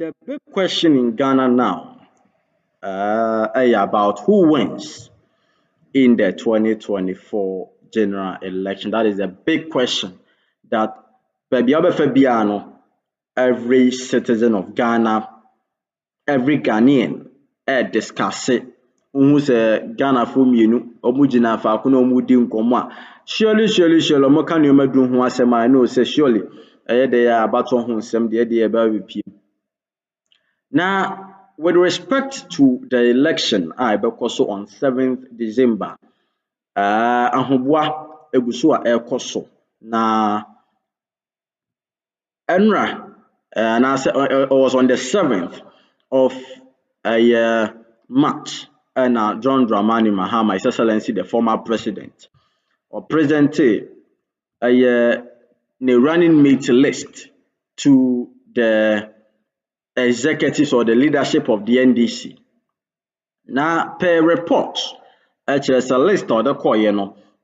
The big question in Ghana now about who wins in the 2024 general election. That is a big question that every citizen of Ghana, every Ghanaian discuss it. Ghana for mmienu omu gyina faako na omu di nkɔmmɔ a surely omo ka nneɛma du ho asɛm a I know say surely ɛyɛ de yɛ abato ho nsɛm deɛ de yɛ ba repeat. Now, with respect to the election, I so on 7th December, ahoboa eguso a ɛkɔ na enra and I was on the 7th of March, and John Dramani Mahama, His Excellency, the former president, or presented a running mate list to the executives or the leadership of the NDC. Now, per report, actually, a list or the call,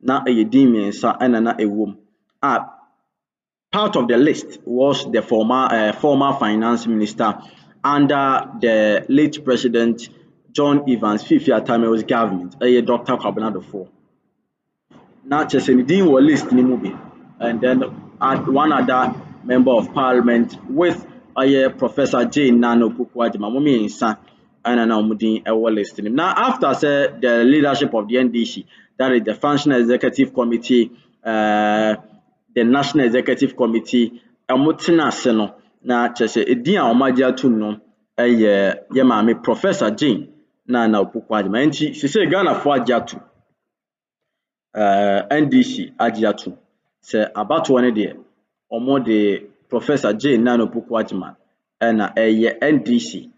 na a dimiensa and a womb. Part of the list was the former finance minister under the late president John Evans Fifi Atame's government, Dr. Kwabena IV. Now, Chesenidin was list ni movie, and then one other member of parliament with Professor Jane Nano Opoku-Agyemang, Mumi Insa, and Mudin Ewa listing. Now, after the leadership of the NDC, that is the Functional Executive Committee, the National Executive Committee, Amutina Seno, na Chese Edia Omadia Tuno, Yemami Professor Jane Nano Opoku-Agyemang, and she said Ghana for Jatu. NDC Ajiatu say about one day or more the Professor Jane Nano Opoku-Agyemang and a NDC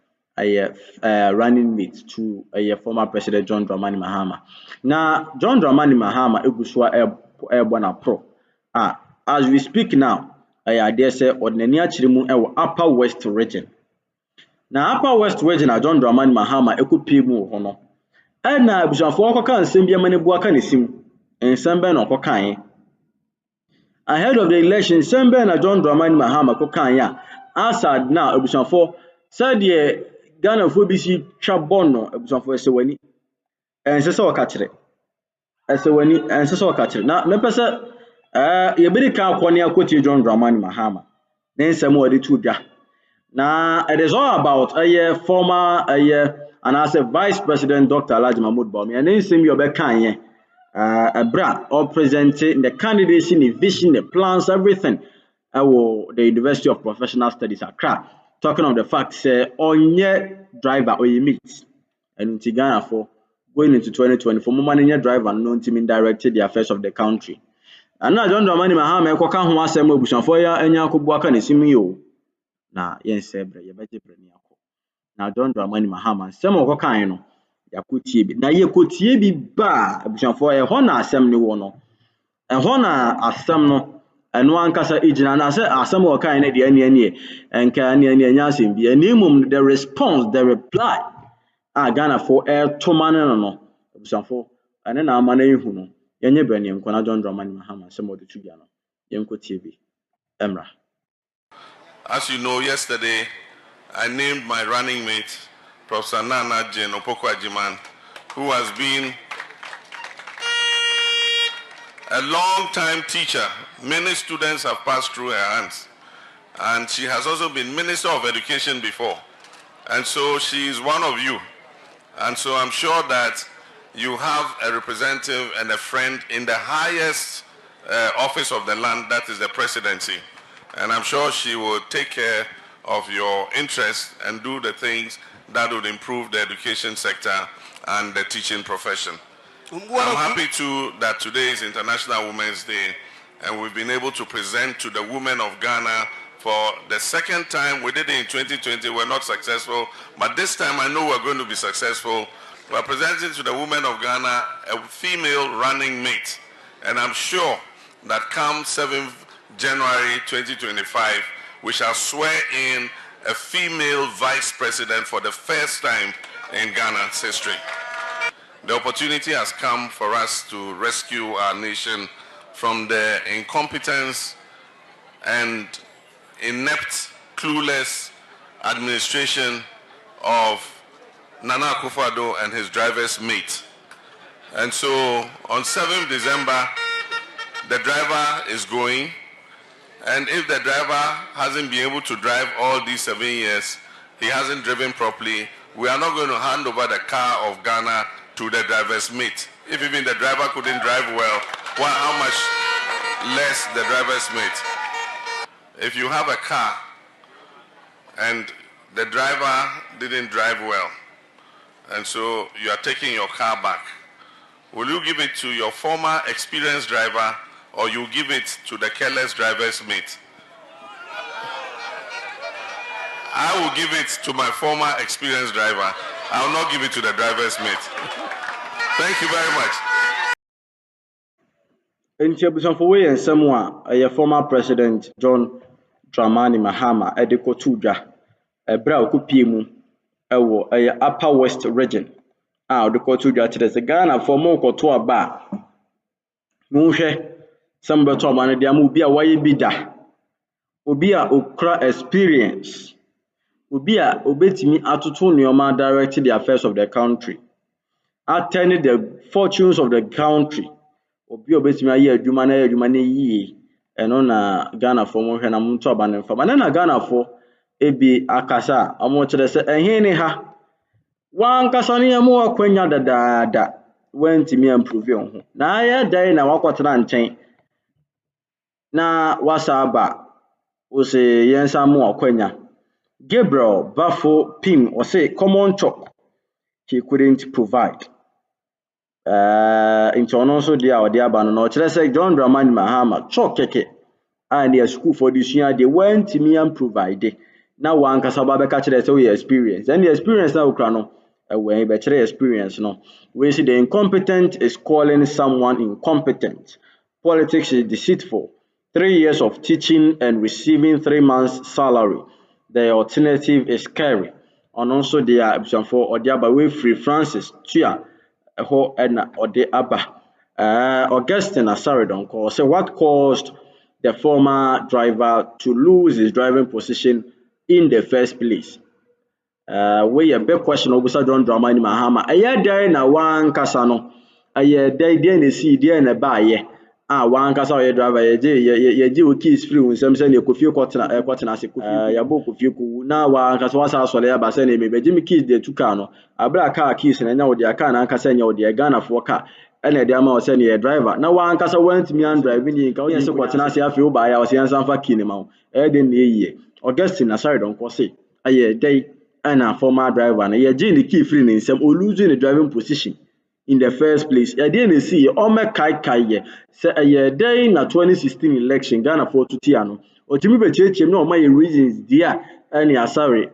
running mate to a former President John Dramani Mahama. Now John Dramani Mahama Eguswa Ebwana Pro. As we speak now, I dare say ordinary chirimu Upper West region. Now Upper West region John Dramani Mahama ekupi mu hono. Na bushafo akoka nsem bia mane buaka nesim. Nsem no kokan ahead of the election nsem na John Dramani Mahama kokan ya asad na abusanfo said the Ghana fo bi si twa bono abusanfo esewani ensese okakire esewani ensese okakire na mepese ye bi kan akoni akoti John Dramani Mahama na nsem o de tu dwa na it is all about former and as a vice president Dr. Alhaji Mahmoud Bawumia and nsem yo be kan ye Bra or presenting the candidacy, the vision, the plans, everything. The University of Professional Studies Accra talking on the fact say on your driver or you meet and in Ghana for going into 2024 more money driver known to mean directed the affairs of the country. And now John Dramani Mahama ko kan ho asem abusanfo ya anya akobua kan esimi yo na yen sebre ye beje brani akọ. Na John Dramani Mahama sem ko kan no yakotie bi na ye kotie bi ba abusanfo ho na asem ni wo no ho na asem no eno ankasa ejina na se asem wo kan na de ani enka ani anya asem bi animum the response the reply Ghana for to man no abusanfo ene na amana ehu no yenye brani enko na John Dramani Mahama asem wo de tu bia no yenkotie bi emra. As you know, yesterday I named my running mate Prof. Nana Jane Opoku-Agyemang, who has been a long-time teacher. Many students have passed through her hands. And she has also been Minister of Education before. And so she is one of you. And so I'm sure that you have a representative and a friend in the highest office of the land, that is the presidency. And I'm sure she will take care of your interests and do the things that would improve the education sector and the teaching profession. I'm happy too that today is International Women's Day and we've been able to present to the women of Ghana for the second time. We did it in 2020, we're not successful, but this time I know we're going to be successful. We're presenting to the women of Ghana a female running mate, and I'm sure that come 7th January 2025, we shall swear in a female vice president for the first time in Ghana's history. The opportunity has come for us to rescue our nation from the incompetence and inept, clueless administration of Nana Akufo-Addo and his driver's mate. And so on 7th December, the driver is going, and if the driver hasn't been able to drive all these 7 years, he hasn't driven properly, we are not going to hand over the car of Ghana to the driver's mate. If even the driver couldn't drive well, how much less the driver's mate? If you have a car and the driver didn't drive well, and so you are taking your car back, will you give it to your former experienced driver, or you give it to the careless driver's mate? I will give it to my former experienced driver. I will not give it to the driver's mate. Thank you very much. Nti for way and someone a former President John Dramani Mahama edikotu dwa ebra okupie mu ewo Upper West region odikotu dwa kire se Ghana for mo koto aba mu hwe sambeto amane dia mu obi a waye bi da obi a okra experience obi a obetimi atoto neoma direct the affairs of the country, attend the fortunes of the country. Obi obetimi aye adwuma na yie eno na Ghana for mo hwe na mto abane fam na Ghana for ebi akasa omo kire se ehin ne ha wan kasa ne emu akwanya dadaada wantimi improve on ho na aye dai na wakotena nchen na wasaba ose yensa mu akwanya. Gabriel Bafo Pim or say common chop he couldn't provide. Into also the abano no say John Dramani Mahama chok keke and the school for this year they went to me and provide. Now one kasaba catch the experience. And the experience now crano away better experience no. We see the incompetent is calling someone incompetent. Politics is deceitful. 3 years of teaching and receiving 3 months salary. The alternative is scary. And also they are for Odiaba way free Francis Tia ho ena ode aba. Augustine Asaridon call say what caused the former driver to lose his driving position in the first place. We a big question obusa John Dramani Mahama. Aye there na wan kasa no. Aye there na see there na ba ye. One kasa oye driver ye o keys free unsem se ne kofie kwotena se kofie ya bo kofie ku na wa kasa wasa asole ya ba se ne me beji me keys de tuka no abra car keys na nya wo de aka na kasa nya wo de Ghana for car ene de ama o se ne driver na wa kasa want me and drive ni nka o se kwotena se afi o ba ya o se yansan fa key ni ma e de na eyiye Augustine na sorry don ko say aye dey na former driver na ye ji the key free ni nsem o losing the driving position in the first place. I didn't see Ome Kai say a day na 2016 election Ghana for Tutiano. Or Jimmy Beche no my reasons dear any sorry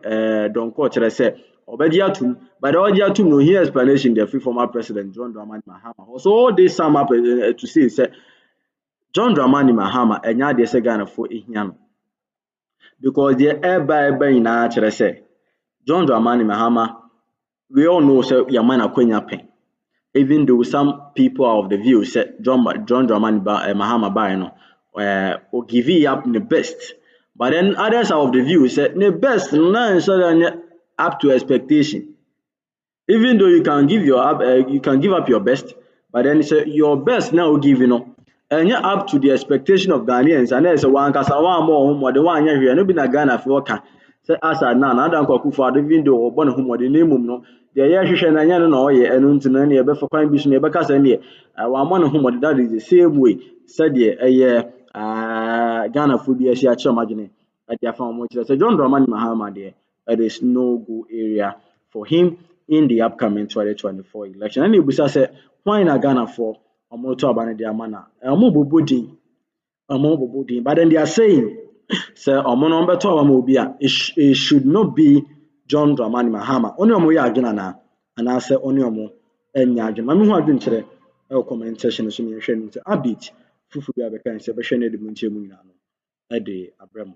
don't quote say Obediatum, but all the no here explanation the free former president John Dramani Mahama. So all this sum up to say John Dramani Mahama and ya de say Ghana for Ihiano. Because the air in a say John Dramani Mahama, we all know say Yamana Quenya Pen. Even though some people are of the view said John Dramani Mahama Baino or give up the best, but then others are of the view said the best none so up to expectation. Even though you can give up your best, but then say your best now give and you're up to the expectation of Ghanaians, and there's a one kasa one more the one here no be na Ghana for ka say as na Adam Akufo-Addo even though or born home the name no the year hwehwe na nya no oye enu ntina na e be for kwan bi so na e be kasa na one man home that is the same way said Ghana for bi a share magine at their farm much say John Dramani Mahama there it is no go area for him in the upcoming 2024 election. And you say why na Ghana for omoto abane dia mana omobobodin but then they are saying say omono beto omobi a it should not be John Dramani Mahama oni omo ya agena na ana say oni omo enya agena mami hu adwen kire e comment section so me hwe ni say abit fufu bia be kan say be hwe na de muntie mu nyina no e de abrem